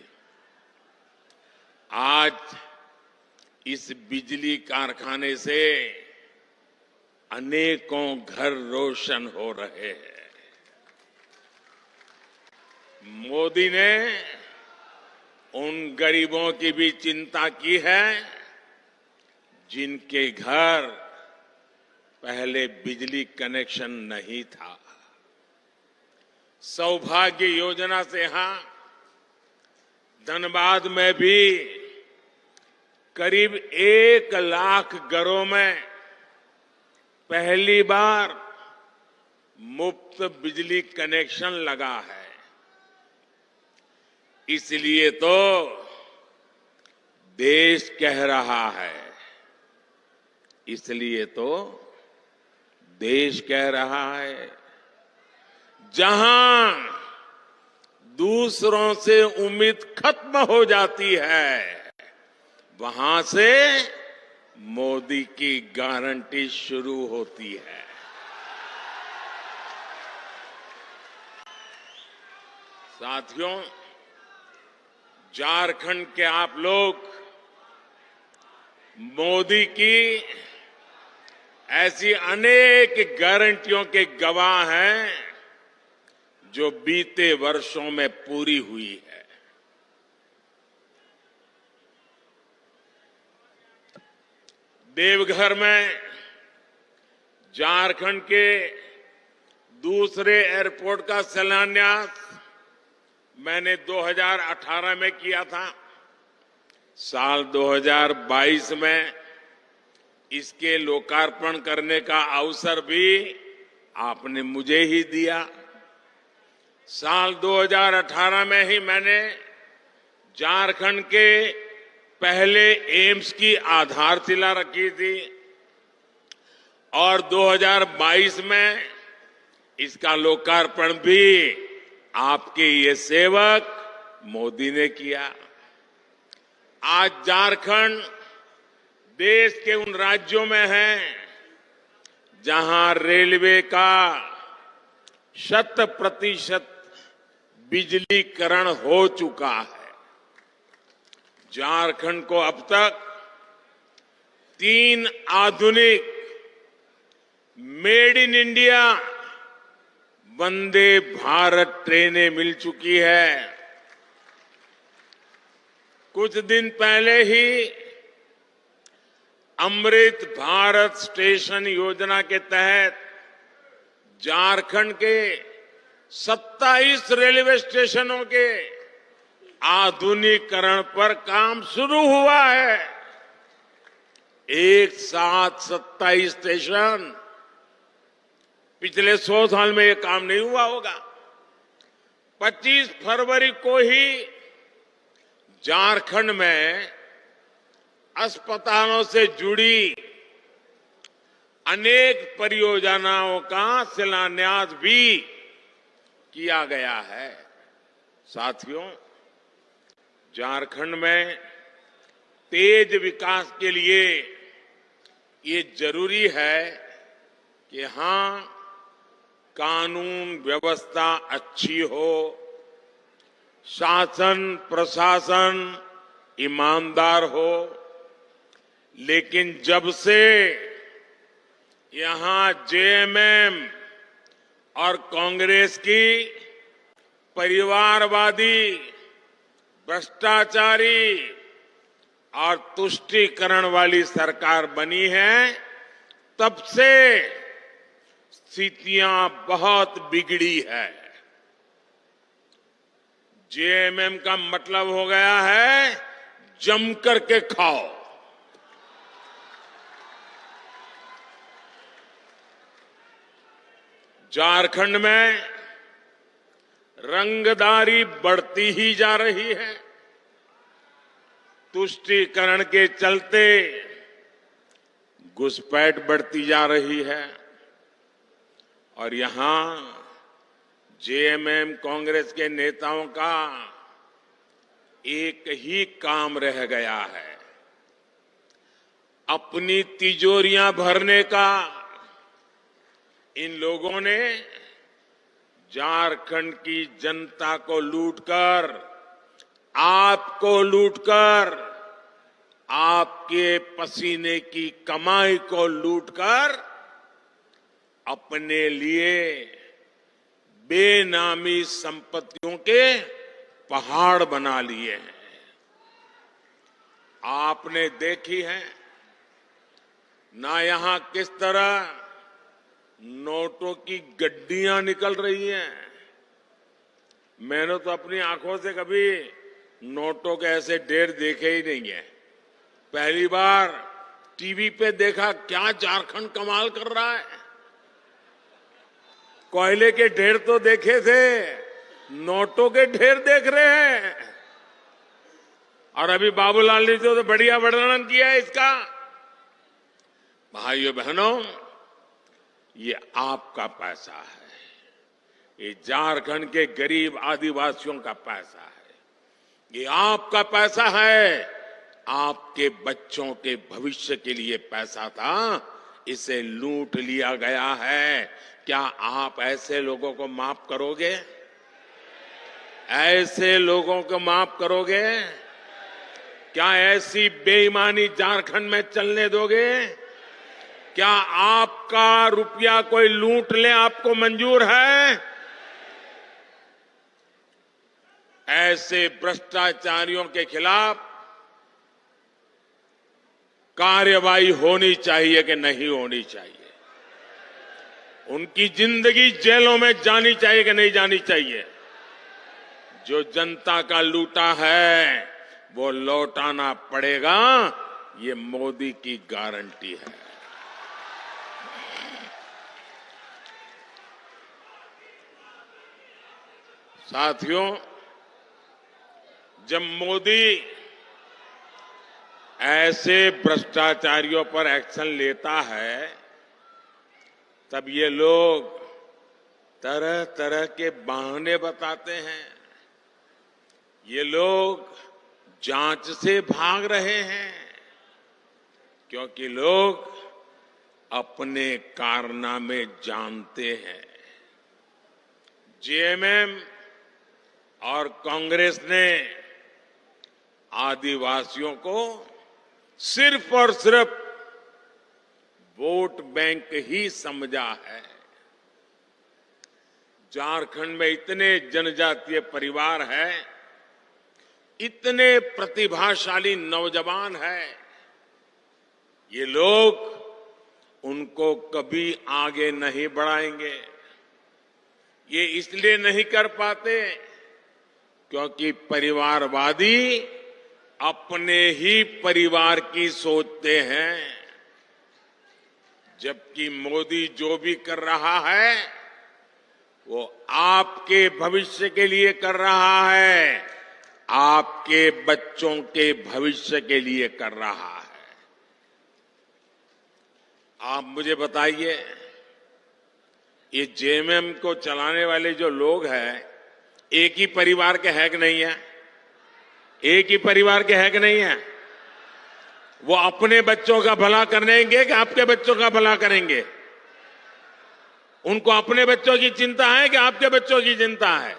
आज इस बिजली कारखाने से अनेकों घर रोशन हो रहे हैं। मोदी ने उन गरीबों की भी चिंता की है जिनके घर पहले बिजली कनेक्शन नहीं था। सौभाग्य योजना से यहां धनबाद में भी करीब 1 लाख घरों में पहली बार मुफ्त बिजली कनेक्शन लगा है। इसलिए तो देश कह रहा है, इसलिए तो देश कह रहा है, जहां दूसरों से उम्मीद खत्म हो जाती है, वहां से मोदी की गारंटी शुरू होती है। साथियों, झारखंड के आप लोग मोदी की ऐसी अनेक गारंटियों के गवाह हैं जो बीते वर्षों में पूरी हुई है। देवघर में झारखंड के दूसरे एयरपोर्ट का शिलान्यास मैंने 2018 में किया था। साल 2022 में इसके लोकार्पण करने का अवसर भी आपने मुझे ही दिया। साल 2018 में ही मैंने झारखंड के पहले एम्स की आधारशिला रखी थी और 2022 में इसका लोकार्पण भी आपके ये सेवक मोदी ने किया। आज झारखंड देश के उन राज्यों में है जहां रेलवे का 100% बिजलीकरण हो चुका है। झारखंड को अब तक 3 आधुनिक made in India Vande Bharat ट्रेनें मिल चुकी है। कुछ दिन पहले ही अमृत भारत स्टेशन योजना के तहत झारखंड के 27 रेलवे स्टेशनों के आधुनिकीकरण पर काम शुरू हुआ है। एक साथ 27 स्टेशन, पिछले 100 साल में यह काम नहीं हुआ होगा। 25 फरवरी को ही झारखंड में अस्पतालों से जुड़ी अनेक परियोजनाओं का शिलान्यास भी किया गया है। साथियों, झारखंड में तेज विकास के लिए ये जरूरी है कि यहां कानून व्यवस्था अच्छी हो, शासन प्रशासन ईमानदार हो। लेकिन जब से यहां जेएमएम और कांग्रेस की परिवारवादी, भ्रष्टाचारी और तुष्टीकरण वाली सरकार बनी है, तब से स्थितियां बहुत बिगड़ी है। जेएमएम का मतलब हो गया है जम करके खाओ। झारखंड में रंगदारी बढ़ती ही जा रही है। तुष्टीकरण के चलते घुसपैठ बढ़ती जा रही है। और यहां जेएमएम कांग्रेस के नेताओं का एक ही काम रह गया है, अपनी तिजोरियां भरने का। इन लोगों ने झारखंड की जनता को लूटकर, आपको लूटकर, आपके पसीने की कमाई को लूटकर अपने लिए बेनामी संपत्तियों के पहाड़ बना लिए हैं। आपने देखी है ना यहां किस तरह नोटों की गड्डियां निकल रही हैं। मैंने तो अपनी आंखों से कभी नोटों के ऐसे ढेर देखे ही नहीं है। पहली बार टीवी पे देखा, क्या झारखंड कमाल कर रहा है। कोयले के ढेर तो देखे थे, नोटों के ढेर देख रहे हैं। और अभी बाबूलाल ने तो बढ़िया वर्णन किया है इसका। भाइयों बहनों, ये आपका पैसा है, ये झारखंड के गरीब आदिवासियों का पैसा है, ये आपका पैसा है। आपके बच्चों के भविष्य के लिए पैसा था, इसे लूट लिया गया है। क्या आप ऐसे लोगों को माफ करोगे? ऐसे लोगों को माफ करोगे? क्या ऐसी बेईमानी झारखंड में चलने दोगे? क्या आपका रुपया कोई लूट ले आपको मंजूर है? ऐसे भ्रष्टाचारियों के खिलाफ कार्रवाई होनी चाहिए कि नहीं होनी चाहिए? उनकी जिंदगी जेलों में जानी चाहिए कि नहीं जानी चाहिए? जो जनता का लूटा है वो लौटाना पड़ेगा, ये मोदी की गारंटी है। साथियों, जब मोदी ऐसे भ्रष्टाचारियों पर एक्शन लेता है, तब ये लोग तरह तरह के बहाने बताते हैं। ये लोग जांच से भाग रहे हैं क्योंकि लोग अपने कारनामे जानते हैं। जेएमएम और कांग्रेस ने आदिवासियों को सिर्फ और सिर्फ वोट बैंक ही समझा है। झारखंड में इतने जनजातीय परिवार हैं, इतने प्रतिभाशाली नौजवान हैं, ये लोग उनको कभी आगे नहीं बढ़ाएंगे। ये इसलिए नहीं कर पाते क्योंकि परिवारवादी अपने ही परिवार की सोचते हैं, जबकि मोदी जो भी कर रहा है वो आपके भविष्य के लिए कर रहा है, आपके बच्चों के भविष्य के लिए कर रहा है। आप मुझे बताइए, ये जेएमएम को चलाने वाले जो लोग हैं, एक ही परिवार के हैं कि नहीं है? एक ही परिवार के हैं कि नहीं है? वो अपने बच्चों का भला करेंगे कि आपके बच्चों का भला करेंगे? उनको अपने बच्चों की चिंता है कि आपके बच्चों की चिंता है?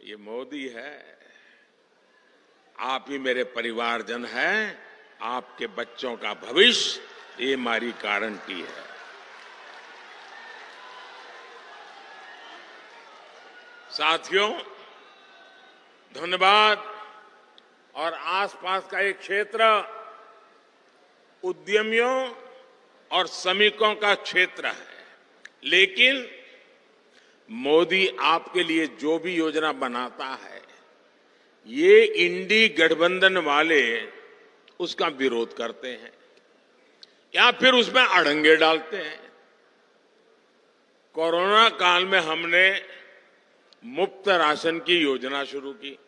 ये मोदी है। आप ही मेरे परिवारजन हैं, आपके बच्चों का भविष्य, ये हमारी गारंटी है। साथियों, धनबाद और आसपास का एक क्षेत्र उद्यमियों और श्रमिकों का क्षेत्र है, लेकिन मोदी आपके लिए जो भी योजना बनाता है, ये इंडी गठबंधन वाले उसका विरोध करते हैं या फिर उसमें अड़ंगे डालते हैं। कोरोना काल में हमने मुफ्त राशन की योजना शुरू की,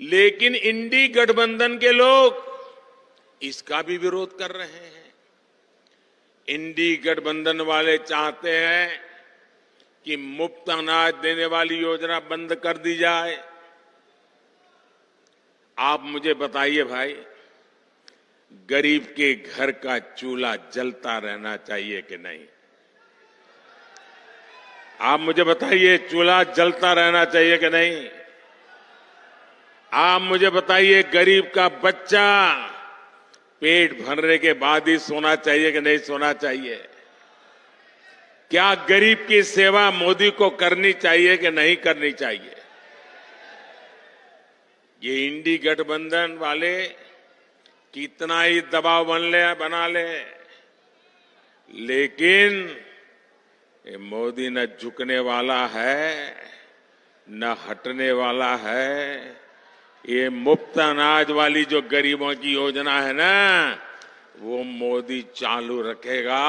लेकिन इंडी गठबंधन के लोग इसका भी विरोध कर रहे हैं। इंडी गठबंधन वाले चाहते हैं कि मुफ्त अनाज देने वाली योजना बंद कर दी जाए। आप मुझे बताइए भाई, गरीब के घर का चूल्हा जलता रहना चाहिए कि नहीं? आप मुझे बताइए, चूल्हा जलता रहना चाहिए कि नहीं? आप मुझे बताइए, गरीब का बच्चा पेट भरने के बाद ही सोना चाहिए कि नहीं सोना चाहिए? क्या गरीब की सेवा मोदी को करनी चाहिए कि नहीं करनी चाहिए? ये इंडी गठबंधन वाले कितना ही दबाव बना ले, लेकिन ये मोदी न झुकने वाला है न हटने वाला है। ये मुफ्त अनाज वाली जो गरीबों की योजना है ना, वो मोदी चालू रखेगा,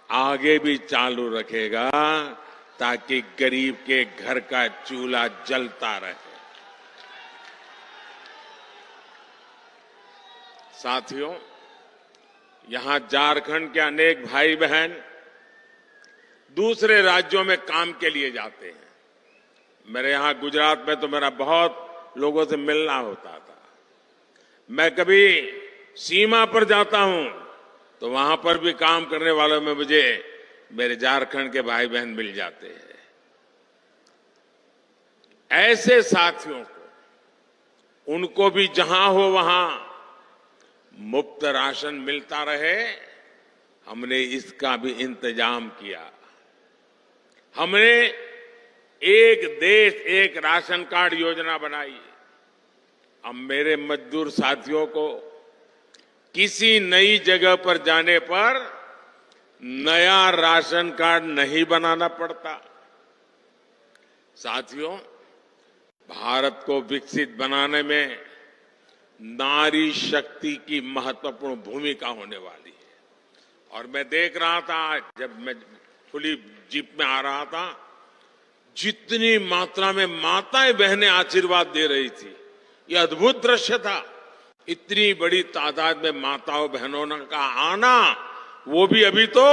आगे भी चालू रखेगा, ताकि गरीब के घर का चूल्हा जलता रहे। साथियों, यहां झारखंड के अनेक भाई बहन दूसरे राज्यों में काम के लिए जाते हैं। मेरे यहां गुजरात में तो मेरा बहुत लोगों से मिलना होता था। मैं कभी सीमा पर जाता हूं तो वहां पर भी काम करने वालों में मुझे मेरे झारखंड के भाई बहन मिल जाते हैं। ऐसे साथियों को, उनको भी जहां हो वहां मुफ्त राशन मिलता रहे, हमने इसका भी इंतजाम किया। हमने एक देश एक राशन कार्ड योजना बनाई। अब मेरे मजदूर साथियों को किसी नई जगह पर जाने पर नया राशन कार्ड नहीं बनाना पड़ता। साथियों, भारत को विकसित बनाने में नारी शक्ति की महत्वपूर्ण भूमिका होने वाली है। और मैं देख रहा था, जब मैं खुली जीप में आ रहा था, जितनी मात्रा में माताएं बहनें आशीर्वाद दे रही थी, यह अद्भुत दृश्य था। इतनी बड़ी तादाद में माताओं बहनों का आना, वो भी अभी तो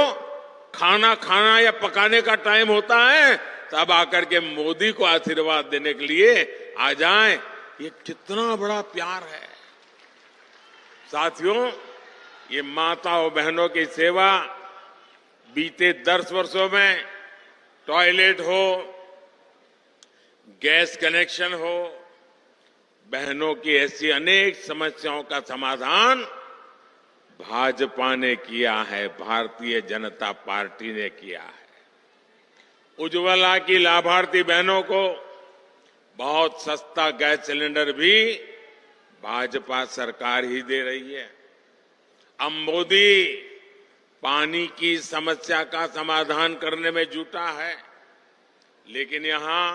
खाना खाना या पकाने का टाइम होता है, तब आकर के मोदी को आशीर्वाद देने के लिए आ जाएं। ये कितना बड़ा प्यार है। साथियों, ये माताओं बहनों की सेवा बीते 10 वर्षों में टॉयलेट हो, गैस कनेक्शन हो, बहनों की ऐसी अनेक समस्याओं का समाधान भाजपा ने किया है, भारतीय जनता पार्टी ने किया है। उज्ज्वला की लाभार्थी बहनों को बहुत सस्ता गैस सिलेंडर भी भाजपा सरकार ही दे रही है। अब मोदी पानी की समस्या का समाधान करने में जुटा है, लेकिन यहां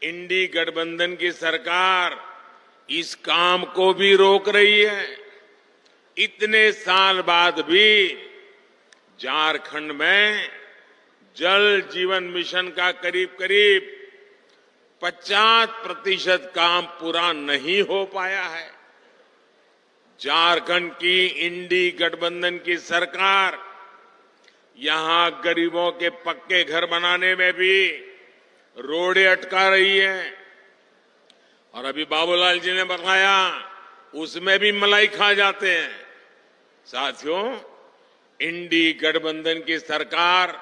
इंडी गठबंधन की सरकार इस काम को भी रोक रही है। इतने साल बाद भी झारखंड में जल जीवन मिशन का करीब करीब 50% काम पूरा नहीं हो पाया है। झारखंड की इंडी गठबंधन की सरकार यहां गरीबों के पक्के घर बनाने में भी रोड़े अटका रही है। और अभी बाबूलाल जी ने बताया, उसमें भी मलाई खा जाते हैं। साथियों, इंडी गठबंधन की सरकार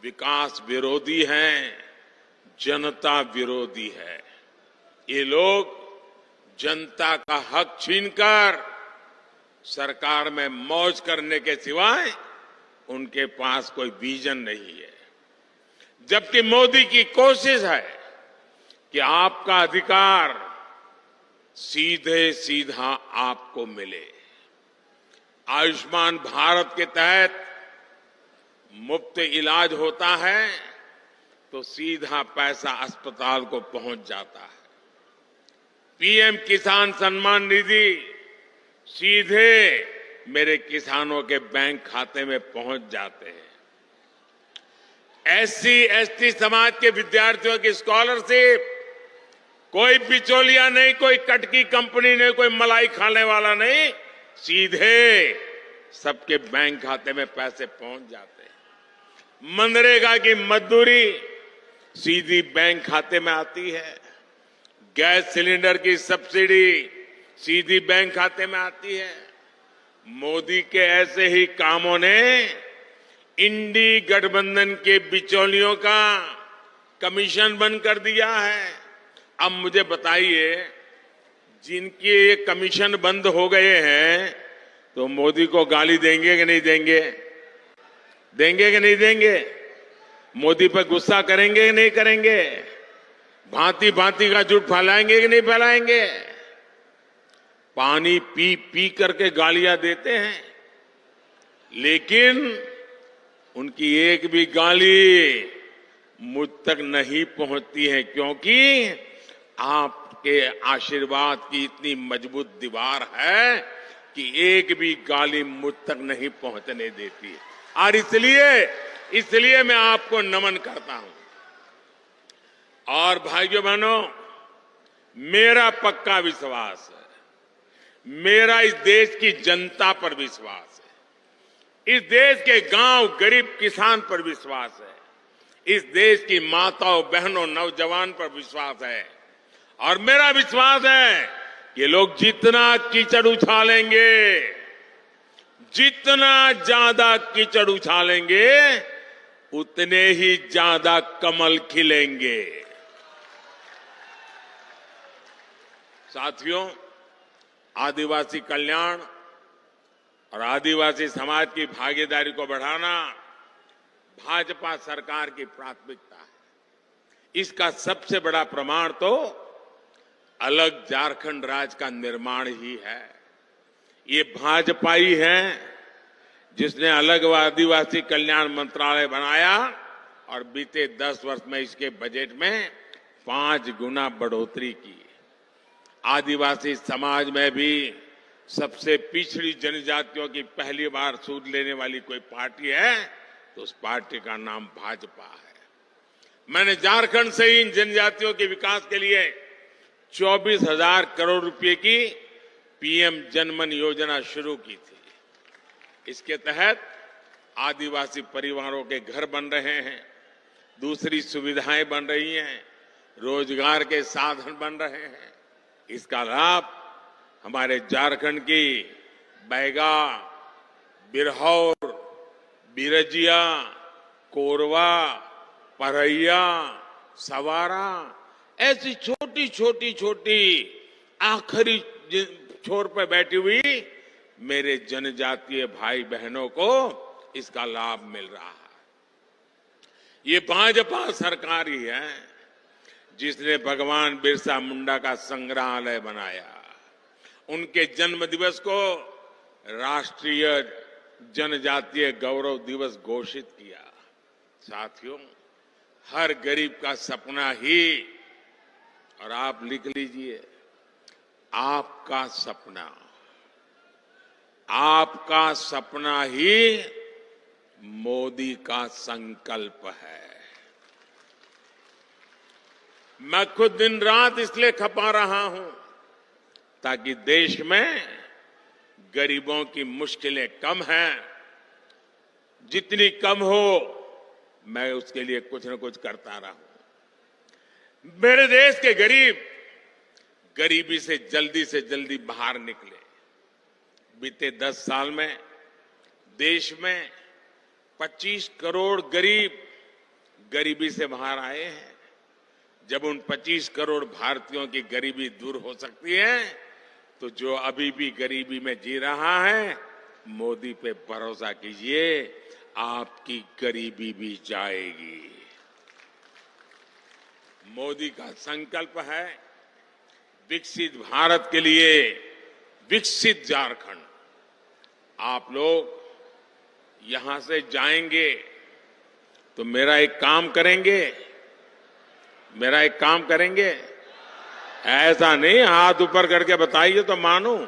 विकास विरोधी है, जनता विरोधी है। ये लोग जनता का हक छीनकर सरकार में मौज करने के सिवाय उनके पास कोई विजन नहीं है। जबकि मोदी की कोशिश है कि आपका अधिकार सीधे सीधा आपको मिले। आयुष्मान भारत के तहत मुफ्त इलाज होता है तो सीधा पैसा अस्पताल को पहुंच जाता है। पीएम किसान सम्मान निधि सीधे मेरे किसानों के बैंक खाते में पहुंच जाते हैं। एससी एसटी समाज के विद्यार्थियों की स्कॉलरशिप कोई बिचौलिया नहीं, कोई कटकी कंपनी नहीं, कोई मलाई खाने वाला नहीं, सीधे सबके बैंक खाते में पैसे पहुंच जाते हैं। मनरेगा की मजदूरी सीधी बैंक खाते में आती है। गैस सिलेंडर की सब्सिडी सीधी बैंक खाते में आती है। मोदी के ऐसे ही कामों ने इंडी गठबंधन के बिचौलियों का कमीशन बंद कर दिया है। अब मुझे बताइए, जिनके ये कमीशन बंद हो गए हैं तो मोदी को गाली देंगे कि नहीं देंगे? देंगे कि नहीं देंगे? मोदी पर गुस्सा करेंगे कि नहीं करेंगे? भांति भांति का झूठ फैलाएंगे कि नहीं फैलाएंगे? पानी पी पी करके गालियां देते हैं, लेकिन उनकी एक भी गाली मुझ तक नहीं पहुंचती है, क्योंकि आपके आशीर्वाद की इतनी मजबूत दीवार है कि एक भी गाली मुझ तक नहीं पहुंचने देती। और इसलिए मैं आपको नमन करता हूं। और भाइयों बहनों, मेरा पक्का विश्वास है, मेरा इस देश की जनता पर विश्वास है, इस देश के गांव गरीब किसान पर विश्वास है, इस देश की माताओं बहनों नौजवान पर विश्वास है। और मेरा विश्वास है कि लोग जितना कीचड़ उछालेंगे, जितना ज्यादा कीचड़ उछालेंगे, उतने ही ज्यादा कमल खिलेंगे। साथियों, आदिवासी कल्याण और आदिवासी समाज की भागीदारी को बढ़ाना भाजपा सरकार की प्राथमिकता है। इसका सबसे बड़ा प्रमाण तो अलग झारखंड राज्य का निर्माण ही है। ये भाजपा ही है जिसने अलग आदिवासी कल्याण मंत्रालय बनाया और बीते 10 वर्ष में इसके बजट में 5 गुना बढ़ोतरी की। आदिवासी समाज में भी सबसे पिछड़ी जनजातियों की पहली बार सूद लेने वाली कोई पार्टी है तो उस पार्टी का नाम भाजपा है। मैंने झारखंड से ही इन जनजातियों के विकास के लिए 24,000 करोड़ रुपए की पीएम जनमन योजना शुरू की थी। इसके तहत आदिवासी परिवारों के घर बन रहे हैं, दूसरी सुविधाएं बन रही हैं, रोजगार के साधन बन रहे हैं। इसका लाभ हमारे झारखंड की बैगा, बिरहौर, बिरजिया, कोरवा, परैया, सवारा, ऐसी छोटी छोटी आखिरी छोर पर बैठी हुई मेरे जनजातीय भाई बहनों को इसका लाभ मिल रहा है। ये भाजपा सरकार ही है जिसने भगवान बिरसा मुंडा का संग्रहालय बनाया, उनके जन्म दिवस को राष्ट्रीय जनजातीय गौरव दिवस घोषित किया। साथियों, हर गरीब का सपना ही, और आप लिख लीजिए, आपका सपना ही मोदी का संकल्प है। मैं खुद दिन रात इसलिए खपा रहा हूं ताकि देश में गरीबों की मुश्किलें कम हैं, जितनी कम हो मैं उसके लिए कुछ न कुछ करता रहूं। मेरे देश के गरीब गरीबी से जल्दी बाहर निकले। बीते 10 साल में देश में 25 करोड़ गरीब गरीबी से बाहर आए हैं। जब उन 25 करोड़ भारतीयों की गरीबी दूर हो सकती है तो जो अभी भी गरीबी में जी रहा है, मोदी पे भरोसा कीजिए, आपकी गरीबी भी जाएगी। मोदी का संकल्प है विकसित भारत के लिए विकसित झारखंड। आप लोग यहां से जाएंगे तो मेरा एक काम करेंगे, ऐसा नहीं हाथ ऊपर करके बताइए तो मानूं।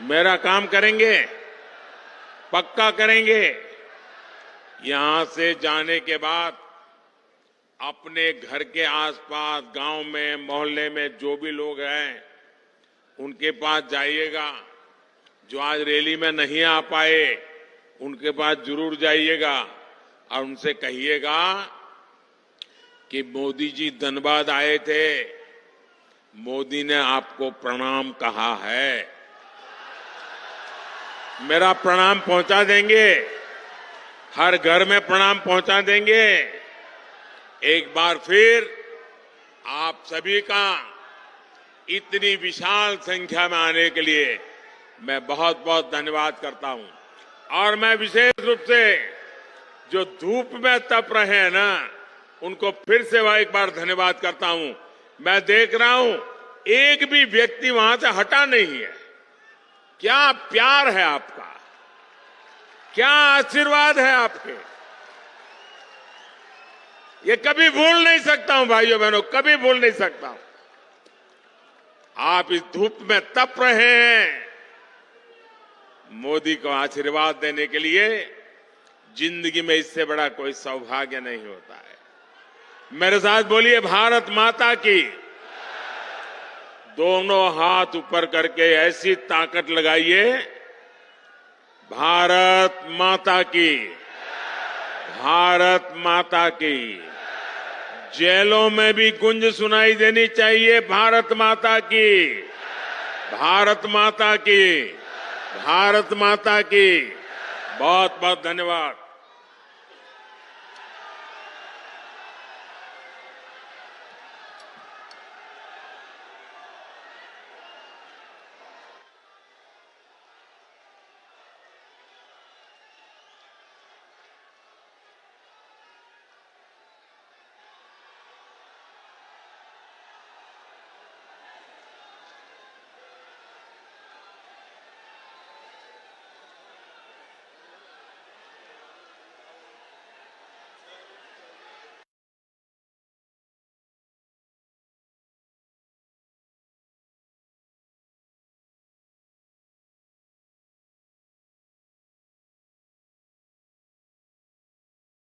मेरा काम करेंगे, पक्का करेंगे। यहां से जाने के बाद अपने घर के आसपास, गांव में, मोहल्ले में जो भी लोग हैं उनके पास जाइएगा। जो आज रैली में नहीं आ पाए उनके पास जरूर जाइएगा और उनसे कहिएगा कि मोदी जी धनबाद आए थे, मोदी ने आपको प्रणाम कहा है। मेरा प्रणाम पहुंचा देंगे, हर घर में प्रणाम पहुंचा देंगे। एक बार फिर आप सभी का इतनी विशाल संख्या में आने के लिए मैं बहुत बहुत धन्यवाद करता हूं। और मैं विशेष रूप से जो धूप में तप रहे हैं ना, उनको फिर से एक बार धन्यवाद करता हूं। मैं देख रहा हूं एक भी व्यक्ति वहां से हटा नहीं है। क्या प्यार है आपका, क्या आशीर्वाद है आपके, ये कभी भूल नहीं सकता हूं भाइयों बहनों, कभी भूल नहीं सकता हूं। आप इस धूप में तप रहे हैं, मोदी को आशीर्वाद देने के लिए जिंदगी में इससे बड़ा कोई सौभाग्य नहीं होता है। मेरे साथ बोलिए भारत माता की। दोनों हाथ ऊपर करके ऐसी ताकत लगाइए, भारत माता की, भारत माता की। जेलों में भी गुंज सुनाई देनी चाहिए, भारत माता की, भारत माता की, भारत माता की। बहुत बहुत धन्यवाद।